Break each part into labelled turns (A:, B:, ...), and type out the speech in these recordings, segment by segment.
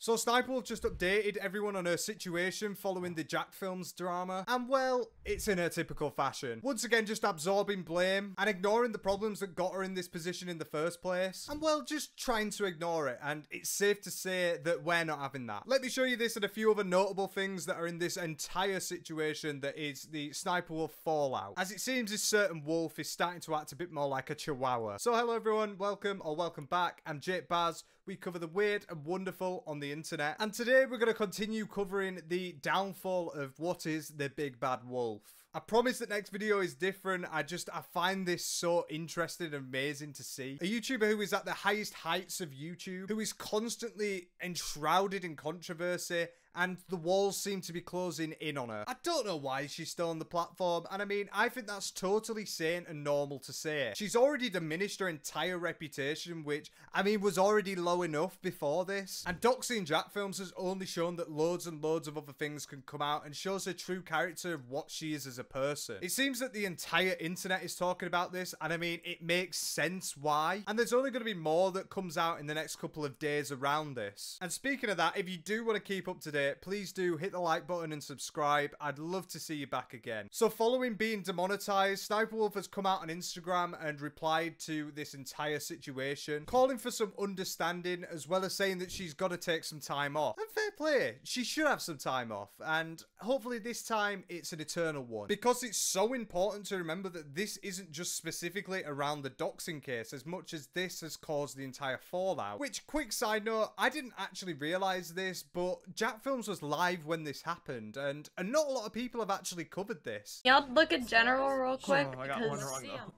A: So Sniperwolf just updated everyone on her situation following the Jacksfilms drama, and well, it's in her typical fashion. Once again, just absorbing blame and ignoring the problems that got her in this position in the first place, and well, just trying to ignore it, and it's safe to say that we're not having that. Let me show you this and a few other notable things that are in this entire situation that is the Sniperwolf fallout. As it seems this certain wolf is starting to act a bit more like a chihuahua. So hello everyone, welcome or welcome back. I'm Jake Baz. We cover the weird and wonderful on the internet, and today we're going to continue covering the downfall of what is the big bad wolf. I promise that next video is different. I find this so interesting and amazing to see. A YouTuber who is at the highest heights of YouTube, who is constantly enshrouded in controversy, and the walls seem to be closing in on her. I don't know why she's still on the platform, and I mean, I think that's totally sane and normal to say. She's already diminished her entire reputation, which, I mean, was already low enough before this. And doxxing Jacksfilms has only shown that loads and loads of other things can come out and shows her true character of what she is as a person. It seems that the entire internet is talking about this, and I mean, it makes sense why. And there's only going to be more that comes out in the next couple of days around this. And speaking of that, if you do want to keep up to date, please do hit the like button and subscribe. I'd love to see you back again. So following being demonetized, Sniperwolf has come out on Instagram and replied to this entire situation, calling for some understanding as well as saying that she's got to take some time off. And fair play, she should have some time off, and hopefully this time it's an eternal one, because it's so important to remember that this isn't just specifically around the doxing case as much as this has caused the entire fallout. Which, quick side note, I didn't actually realize this, but Jacksfilms was live when this happened, and not a lot of people have actually covered this.
B: Y'all look at general real quick.
C: Oh, I got one wrong though.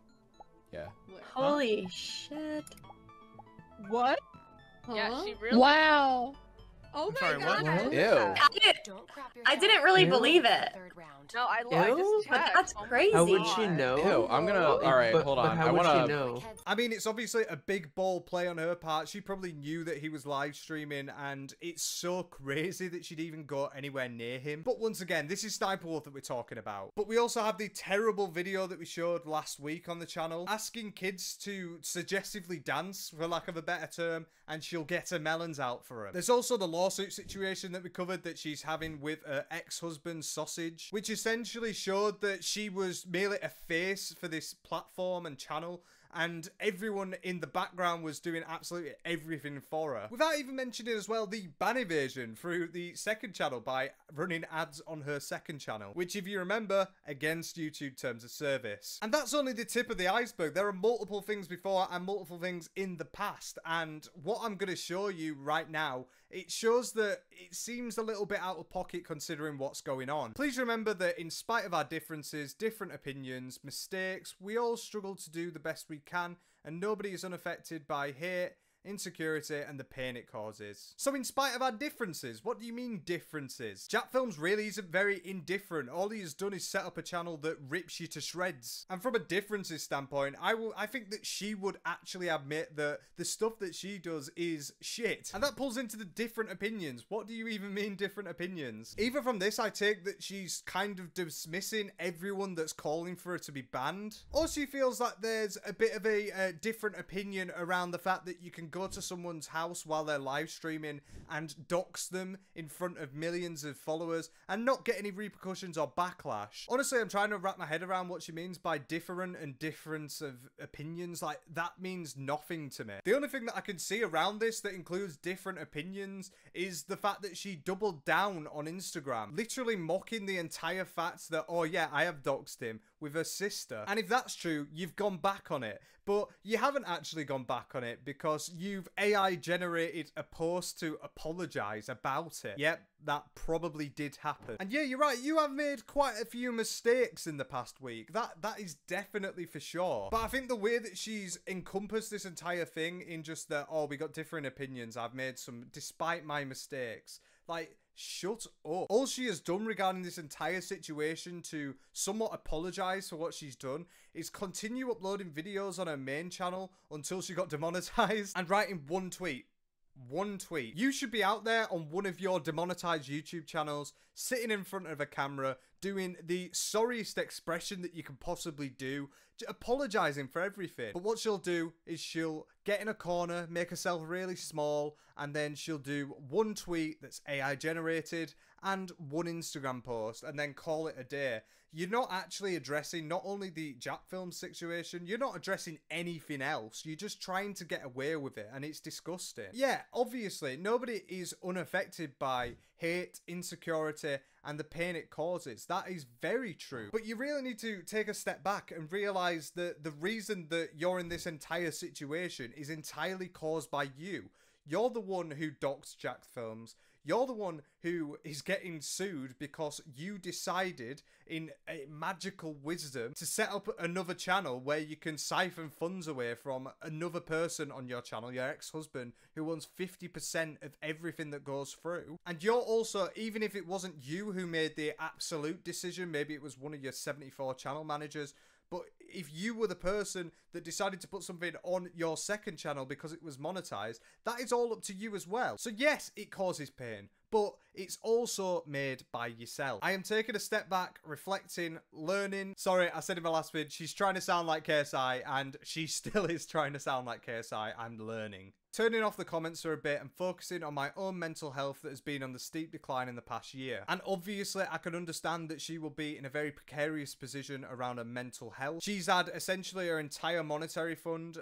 C: Yeah.
B: Holy shit.
D: What?
E: Yeah, she really.
D: Wow. Oh my
C: sorry,
D: god.
C: what?
F: Ew.
B: I didn't really believe it.
E: No, I
F: Ew?
E: just
B: But
E: checked.
B: that's
E: Oh my
B: crazy.
F: How would
E: God.
F: she know?
C: Ew, I'm gonna. Alright, hold on.
F: How
C: I
F: would
C: wanna.
F: she know?
A: I mean, it's obviously a big ball play on her part. She probably knew that he was live streaming, and it's so crazy that she'd even go anywhere near him. But once again, this is Sniperwolf that we're talking about. But we also have the terrible video that we showed last week on the channel, asking kids to suggestively dance, for lack of a better term, and she'll get her melons out for them. There's also the lawsuit situation that we covered that she's having with her ex-husband Sausage, which essentially showed that she was merely a face for this platform and channel, and everyone in the background was doing absolutely everything for her. Without even mentioning as well the ban evasion through the second channel by running ads on her second channel, which, if you remember, against YouTube terms of service. And that's only the tip of the iceberg. There are multiple things before and multiple things in the past, and what I'm going to show you right now, it shows that it seems a little bit out of pocket considering what's going on. Please remember that in spite of our differences, different opinions, mistakes, we all struggle to do the best we can, and nobody is unaffected by hate, insecurity, and the pain it causes. So in spite of our differences, what do you mean differences? Jacksfilms really isn't very indifferent. All he has done is set up a channel that rips you to shreds. And from a differences standpoint, I think that she would actually admit that the stuff that she does is shit. And that pulls into the different opinions. What do you even mean different opinions? Even from this, I take that she's kind of dismissing everyone that's calling for her to be banned. Or she feels like there's a bit of a different opinion around the fact that you can go to someone's house while they're live streaming and dox them in front of millions of followers and not get any repercussions or backlash. Honestly, I'm trying to wrap my head around what she means by different and difference of opinions. Like, that means nothing to me. The only thing that I can see around this that includes different opinions is the fact that she doubled down on Instagram, literally mocking the entire fact that, oh yeah, I have doxed him with her sister. And if that's true, you've gone back on it. But you haven't actually gone back on it because you've AI generated a post to apologize about it. Yep, that probably did happen. And yeah, you're right, you have made quite a few mistakes in the past week. That is definitely for sure. But I think the way that she's encompassed this entire thing in just that, oh, we got different opinions, I've made some despite my mistakes. Like, shut up. All she has done regarding this entire situation to somewhat apologize for what she's done is continue uploading videos on her main channel until she got demonetized and writing one tweet. One tweet. You should be out there on one of your demonetized YouTube channels, sitting in front of a camera, doing the sorriest expression that you can possibly do, apologizing for everything. But what she'll do is she'll get in a corner, make herself really small, and then she'll do one tweet that's AI generated and one Instagram post, and then call it a day. You're not actually addressing not only the Jacksfilms situation, you're not addressing anything else. You're just trying to get away with it, and it's disgusting. Yeah, obviously, nobody is unaffected by hate, insecurity, and the pain it causes. That is very true. But you really need to take a step back and realise that the reason that you're in this entire situation is entirely caused by you. You're the one who doxed Jacksfilms. You're the one who is getting sued because you decided in a magical wisdom to set up another channel where you can siphon funds away from another person on your channel, your ex-husband, who owns 50% of everything that goes through. And you're also, even if it wasn't you who made the absolute decision, maybe it was one of your 74 channel managers, but if you were the person that decided to put something on your second channel because it was monetized, that is all up to you as well. So yes, it causes pain, but it's also made by yourself. I am taking a step back, reflecting, learning. Sorry, I said in my last vid, she's trying to sound like KSI, and she still is trying to sound like KSI. I'm learning. Turning off the comments for a bit and focusing on my own mental health that has been on the steep decline in the past year. And obviously I can understand that she will be in a very precarious position around her mental health. She's had essentially her entire monetary fund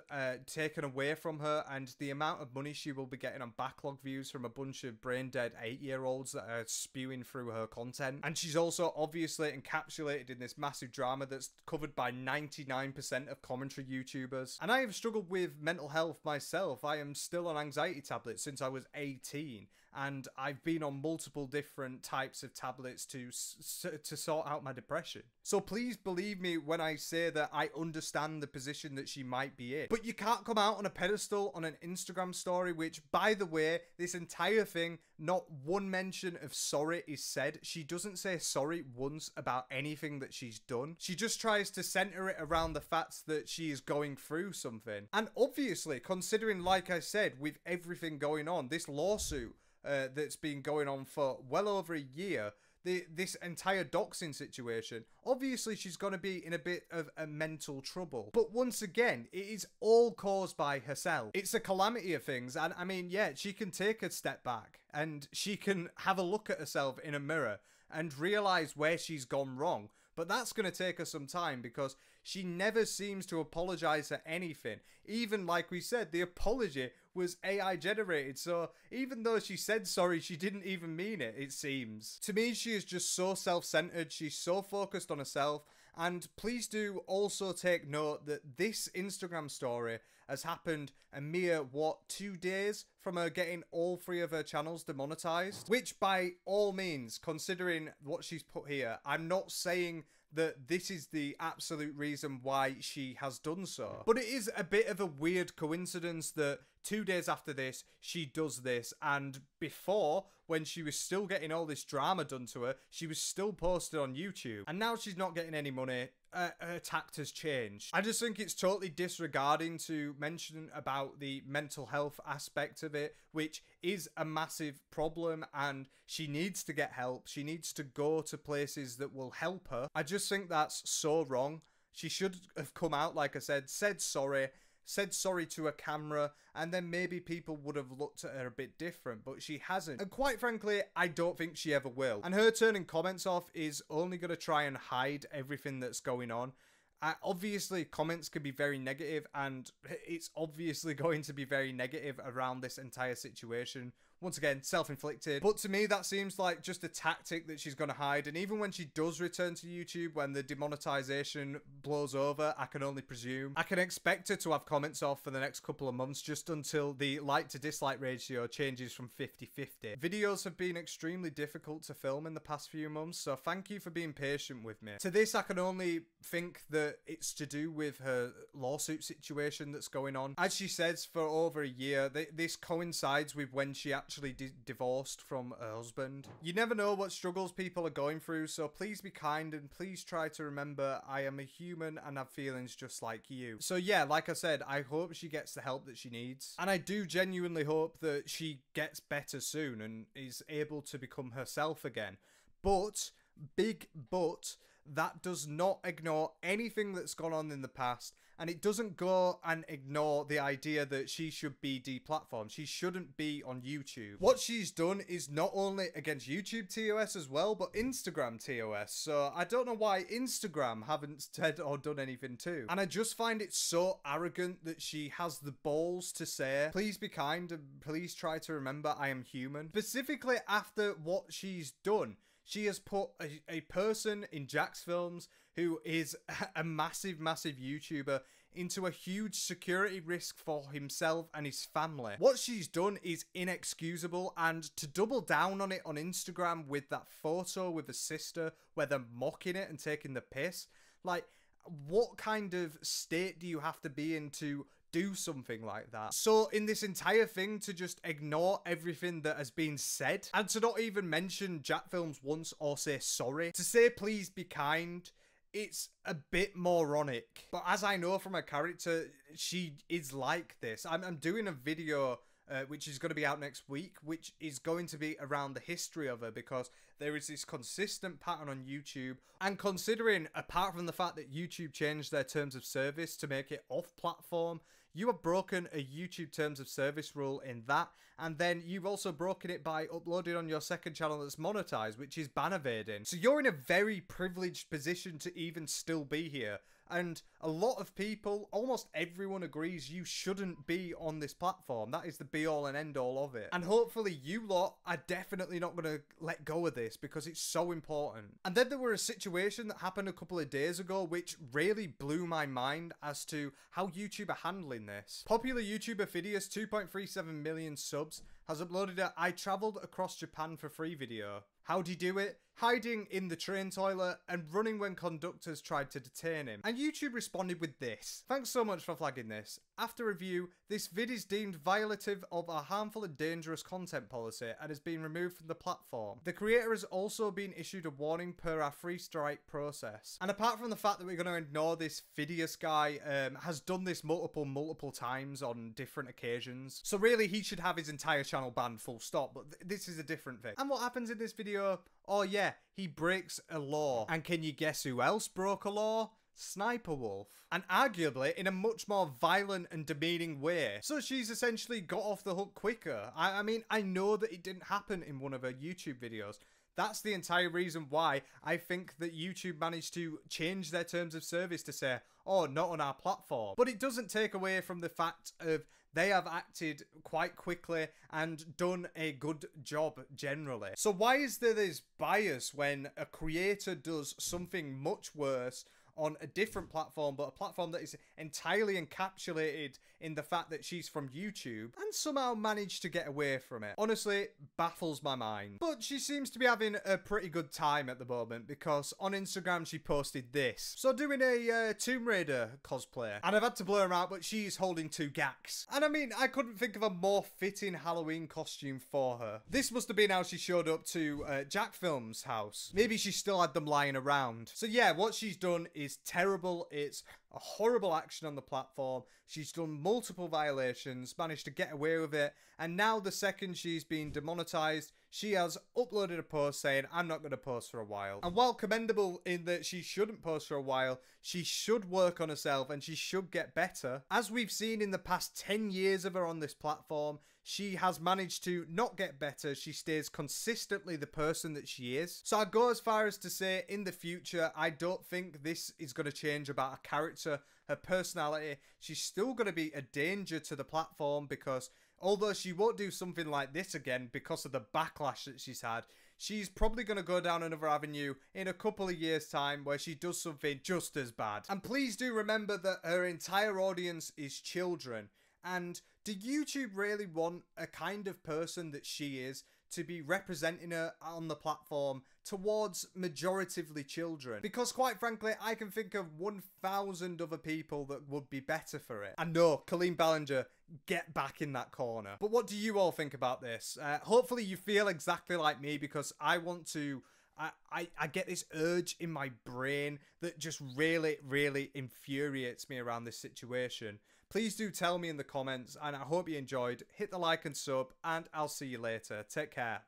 A: taken away from her, and the amount of money she will be getting on backlog views from a bunch of brain dead 8-year-olds that are spewing through her content. And she's also obviously encapsulated in this massive drama that's covered by 99% of commentary YouTubers. And I have struggled with mental health myself. I am still on anxiety tablets since I was 18, and I've been on multiple different types of tablets to sort out my depression. So please believe me when I say that I understand the position that she might be in. But you can't come out on a pedestal on an Instagram story, which, by the way, this entire thing, not one mention of sorry is said. She doesn't say sorry once about anything that she's done. She just tries to center it around the fact that she is going through something. And obviously, considering, like I said, with everything going on, this lawsuit that's been going on for well over a year, this entire doxing situation, obviously she's going to be in a bit of a mental trouble. But once again, it is all caused by herself. It's a calamity of things, and I mean, yeah, she can take a step back and she can have a look at herself in a mirror and realize where she's gone wrong. But that's going to take her some time because she never seems to apologize for anything. Even like we said, the apology was AI generated. So even though she said sorry, she didn't even mean it, it seems. To me, she is just so self-centered. She's so focused on herself. And please do also take note that this Instagram story has happened a mere, 2 days from her getting all 3 of her channels demonetized? Which by all means, considering what she's put here, I'm not saying that this is the absolute reason why she has done so. But it is a bit of a weird coincidence that 2 days after this, she does this, and before, when she was still getting all this drama done to her, she was still posted on YouTube. And now she's not getting any money. Her tact has changed. I just think it's totally disregarding to mention about the mental health aspect of it, which is a massive problem, and she needs to get help. She needs to go to places that will help her. I just think that's so wrong. She should have come out, like I said sorry to a camera, and then maybe people would have looked at her a bit different, but she hasn't. And quite frankly, I don't think she ever will. And her turning comments off is only going to try and hide everything that's going on. Obviously, comments can be very negative, and it's obviously going to be very negative around this entire situation. Once again, self-inflicted. But to me, that seems like just a tactic that she's going to hide. And even when she does return to YouTube, when the demonetization blows over, I can only presume, I can expect her to have comments off for the next couple of months, just until the like to dislike ratio changes from 50-50. Videos have been extremely difficult to film in the past few months, so thank you for being patient with me. To this, I can only think that it's to do with her lawsuit situation that's going on. As she says, for over a year, this coincides with when she actually divorced from her husband. You never know what struggles people are going through, so please be kind and please try to remember I am a human and have feelings just like you. So yeah, like I said, I hope she gets the help that she needs, and I do genuinely hope that she gets better soon and is able to become herself again. But, big but, that does not ignore anything that's gone on in the past, and it doesn't go and ignore the idea that she should be deplatformed. She shouldn't be on YouTube. What she's done is not only against YouTube TOS as well, but Instagram TOS. So I don't know why Instagram haven't said or done anything too. And I just find it so arrogant that she has the balls to say, please be kind and please try to remember I am human. Specifically after what she's done. She has put a person in Jacksfilms who is a massive YouTuber into a huge security risk for himself and his family. What she's done is inexcusable, and to double down on it on Instagram with that photo with the sister where they're mocking it and taking the piss, like, what kind of state do you have to be in to do something like that? So in this entire thing, to just ignore everything that has been said and to not even mention Jacksfilms once or say sorry, to say please be kind, it's a bit moronic. But as I know from her character, she is like this. I'm doing a video which is going to be out next week, which is going to be around the history of her, because there is this consistent pattern on YouTube. And considering, apart from the fact that YouTube changed their terms of service to make it off-platform, you have broken a YouTube terms of service rule in that, and then you've also broken it by uploading on your second channel that's monetized, which is ban evading. So you're in a very privileged position to even still be here. And a lot of people, almost everyone, agrees you shouldn't be on this platform. That is the be-all and end-all of it. And hopefully you lot are definitely not going to let go of this, because it's so important. And then there were a situation that happened a couple of days ago which really blew my mind as to how YouTube are handling this. Popular YouTuber Fidias, 2.37 million subs, has uploaded a "I travelled across Japan for free" video. How'd he do it? Hiding in the train toilet and running when conductors tried to detain him. And YouTube responded with this: "Thanks so much for flagging this. After review, this vid is deemed violative of our harmful and dangerous content policy and has been removed from the platform. The creator has also been issued a warning per our free strike process." And apart from the fact that we're going to ignore this Fidias guy, has done this multiple times on different occasions. So really, he should have his entire channel banned, full stop. But this is a different thing. And what happens in this video? Oh yeah, he breaks a law. And can you guess who else broke a law? Sniperwolf. And arguably in a much more violent and demeaning way. So she's essentially got off the hook quicker. I mean, I know that it didn't happen in one of her YouTube videos. That's the entire reason why I think that YouTube managed to change their terms of service to say, oh, not on our platform. But it doesn't take away from the fact of they have acted quite quickly and done a good job generally. So why is there this bias when a creator does something much worse on a different platform, but a platform that is entirely encapsulated in the fact that she's from YouTube, and somehow managed to get away from it? Honestly, baffles my mind. But she seems to be having a pretty good time at the moment, because on Instagram she posted this. So doing a Tomb Raider cosplay, and I've had to blur her out, but she's holding 2 gacks. And I mean, I couldn't think of a more fitting Halloween costume for her. This must have been how she showed up to Jacksfilms' house. Maybe she still had them lying around. So yeah, what she's done is terrible. It's a horrible action on the platform. She's done multiple violations, managed to get away with it, and now the second she's been demonetized, she has uploaded a post saying, I'm not going to post for a while. And while commendable in that she shouldn't post for a while, she should work on herself and she should get better. As we've seen in the past 10 years of her on this platform, she has managed to not get better. She stays consistently the person that she is. So I'd go as far as to say, in the future, I don't think this is going to change about her character, her personality. She's still going to be a danger to the platform, because although she won't do something like this again because of the backlash that she's had, she's probably going to go down another avenue in a couple of years' time where she does something just as bad. And please do remember that her entire audience is children. And do YouTube really want a kind of person that she is to be representing her on the platform towards majoritively children? Because quite frankly, I can think of 1,000 other people that would be better for it. And no, Colleen Ballinger, get back in that corner. But what do you all think about this? Hopefully you feel exactly like me, because I want to... I get this urge in my brain that just really infuriates me around this situation. Please do tell me in the comments, and I hope you enjoyed. Hit the like and sub, and I'll see you later. Take care.